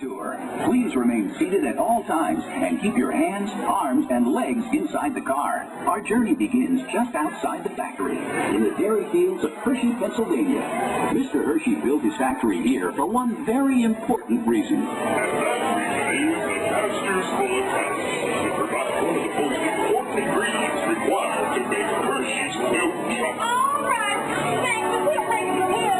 tour. Please remain seated at all times and keep your hands, arms, and legs inside the car. Our journey begins just outside the factory, in the dairy fields of Hershey, Pennsylvania. Mr. Hershey built his factory here for one very important reason. Masters full of tests. You forgot one of the most important ingredients required to make Hershey's milk chocolate. All right, thanks. We'll take it from here.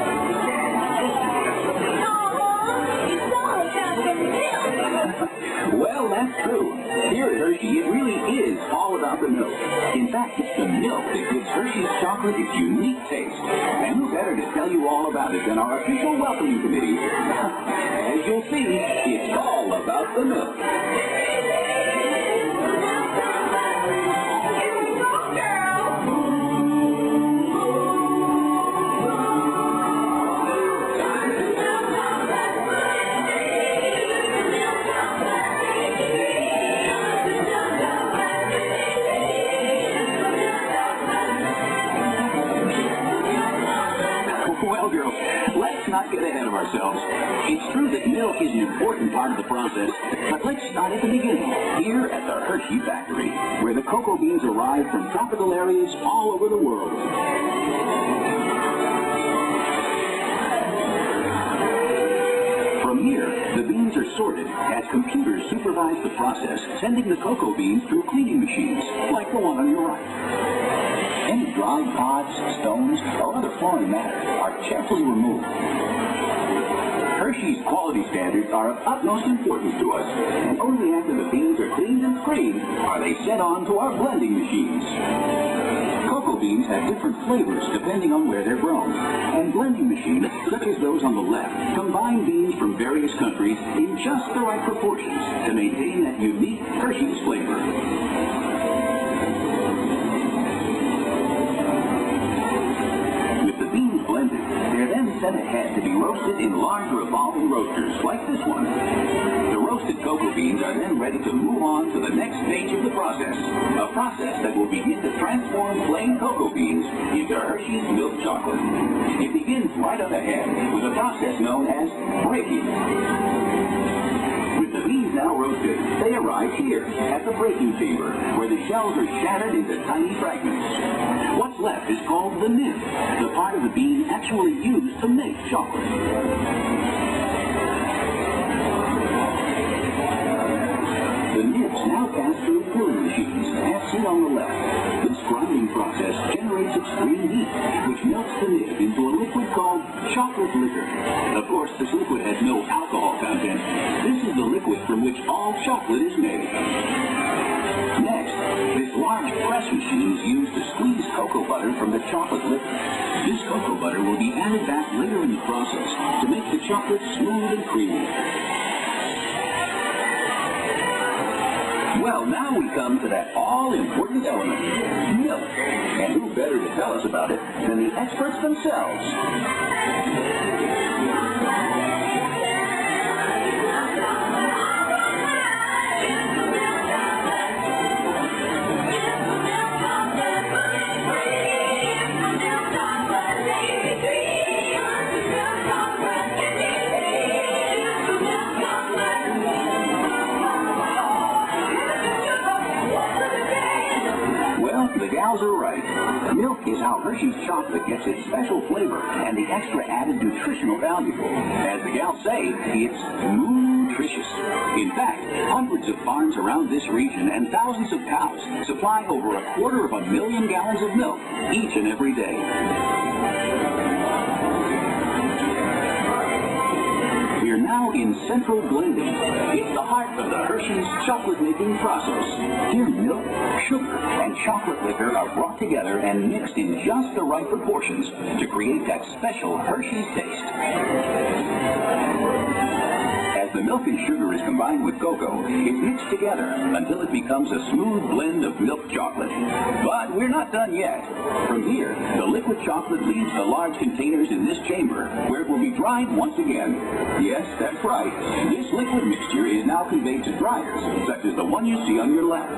Well, that's true. Here at Hershey, it really is all about the milk. In fact, it's the milk that gives Hershey's chocolate its unique taste. And who better to tell you all about it than our official welcoming committee? As you'll see, it's all about the milk. Well, girls, let's not get ahead of ourselves. It's true that milk is an important part of the process, but let's start at the beginning, here at the Hershey factory, where the cocoa beans arrive from tropical areas all over the world. From here, the beans are sorted as computers supervise the process, sending the cocoa beans through cleaning machines, like the one on your right. Any dried pods, stones, or other foreign matter are carefully removed. Hershey's quality standards are of utmost importance to us, and only after the beans are cleaned and screened are they sent on to our blending machines. Cocoa beans have different flavors depending on where they're grown, and blending machines, such as those on the left, combine beans from various countries in just the right proportions to maintain that unique Hershey's flavor. Sent ahead to be roasted in large revolving roasters like this one. The roasted cocoa beans are then ready to move on to the next stage of the process, a process that will begin to transform plain cocoa beans into Hershey's milk chocolate. It begins right up ahead with a process known as breaking. With the beans now roasted, they arrive here at the breaking chamber, where the shells are shattered into tiny fragments. What's left is called the nib, the part of the bean actually used to make chocolate. The nibs now pass through filling machines, as seen on the left. This grinding process generates extreme heat, which melts the nib into a liquid called chocolate liquor. Of course, this liquid has no alcohol content. This is the liquid from which all chocolate is made. Next, this large press machine is used to squeeze cocoa butter from the chocolate liquor. This cocoa butter will be added back later in the process to make the chocolate smooth and creamy. Well, now we come to that all-important element, milk. And who better to tell us about it than the experts themselves? The gals are right. Milk is how Hershey's chocolate gets its special flavor and the extra added nutritional value. As the gals say, it's nutritious. In fact, hundreds of farms around this region and thousands of cows supply over 250,000 gallons of milk each and every day. We're now in central blending. It's the heart of the Hershey's chocolate-making process. Here, milk, sugar, and chocolate liquor are brought together and mixed in just the right proportions to create that special Hershey's taste. As the milk and sugar is combined with cocoa, it's mixed together until it becomes a smooth blend of milk chocolate. But we're not done yet. From here, the liquid chocolate leaves the large containers in this chamber, where it will be dried once again. Yes, that's right. This liquid mixture is now conveyed to dryers, such as the one you see on your left.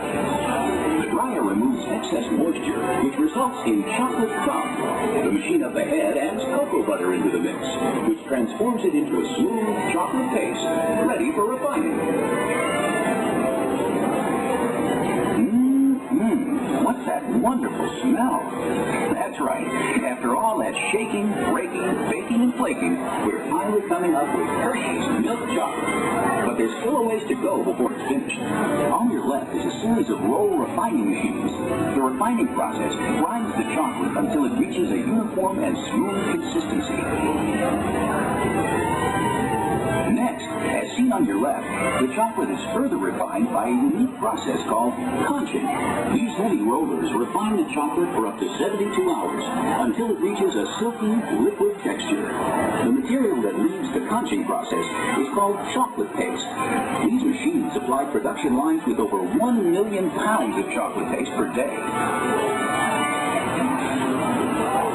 The dryer removes excess moisture, which results in chocolate crumb. The machine up ahead adds cocoa butter into the mix, which transforms transforms it into a smooth chocolate paste, ready for refining. What's that wonderful smell? That's right. After all that shaking, breaking, baking, and flaking, we're finally coming up with Hershey's milk chocolate. But there's still a ways to go before it's finished. On your left is a series of roll refining machines. The refining process grinds the chocolate until it reaches a uniform and smooth consistency. Next, as seen on your left, the chocolate is further refined by a unique process called conching. These heavy rollers refine the chocolate for up to 72 hours until it reaches a silky, liquid texture. The material that leads the conching process is called chocolate paste. These machines supply production lines with over 1 million pounds of chocolate paste per day.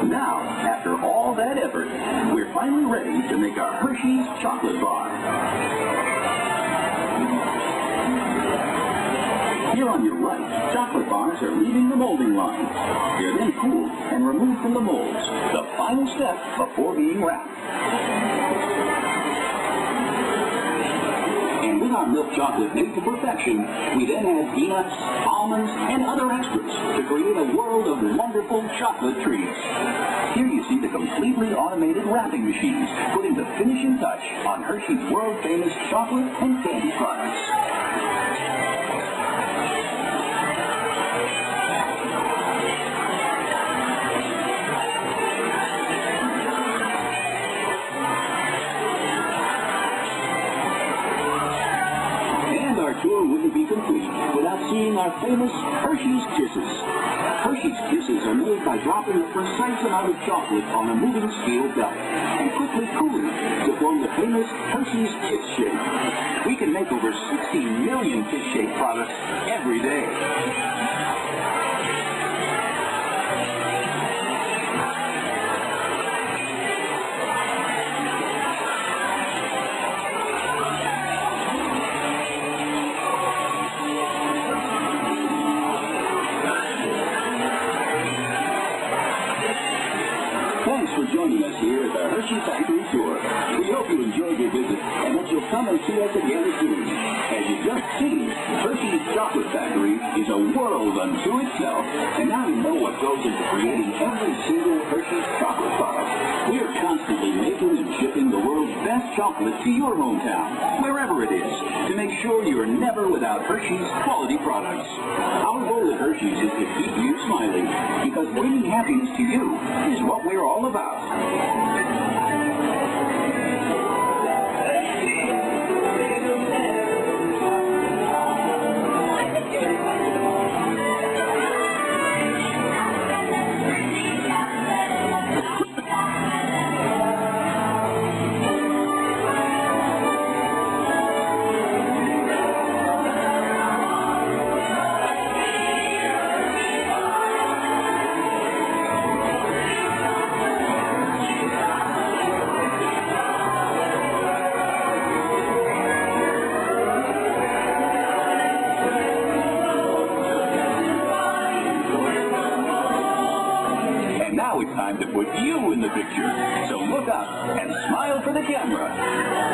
Now, after all that effort, we're finally ready to make our Hershey's chocolate bar. Here on your right, chocolate bars are leaving the molding line. They're then cooled and removed from the molds, the final step before being wrapped. And with our milk chocolate made to perfection, we then add peanuts, almonds, and other extras to create a world of wonderful chocolate treats. Here you see the completely automated wrapping machines, putting the finishing touch on Hershey's world-famous chocolate and candy products. Tour wouldn't be complete without seeing our famous Hershey's Kisses. Hershey's Kisses are made by dropping a precise amount of chocolate on a moving steel belt and quickly cooling it to form the famous Hershey's Kiss shape. We can make over 60 million kiss-shaped products every day. Thanks for joining us here at the Hershey Factory Tour. We hope you enjoyed your visit and that you'll come and see us again soon. As you just seen, Hershey's Chocolate Factory is a world unto itself, and now you know what goes into creating every single Hershey's chocolate product. We are constantly making and shipping the world's best chocolate to your hometown, wherever it is, to make sure you're never without Hershey's quality products. Our goal at Hershey's is to keep you smiling, because bringing happiness to you is what we're all about. Now it's time to put you in the picture. So look up and smile for the camera.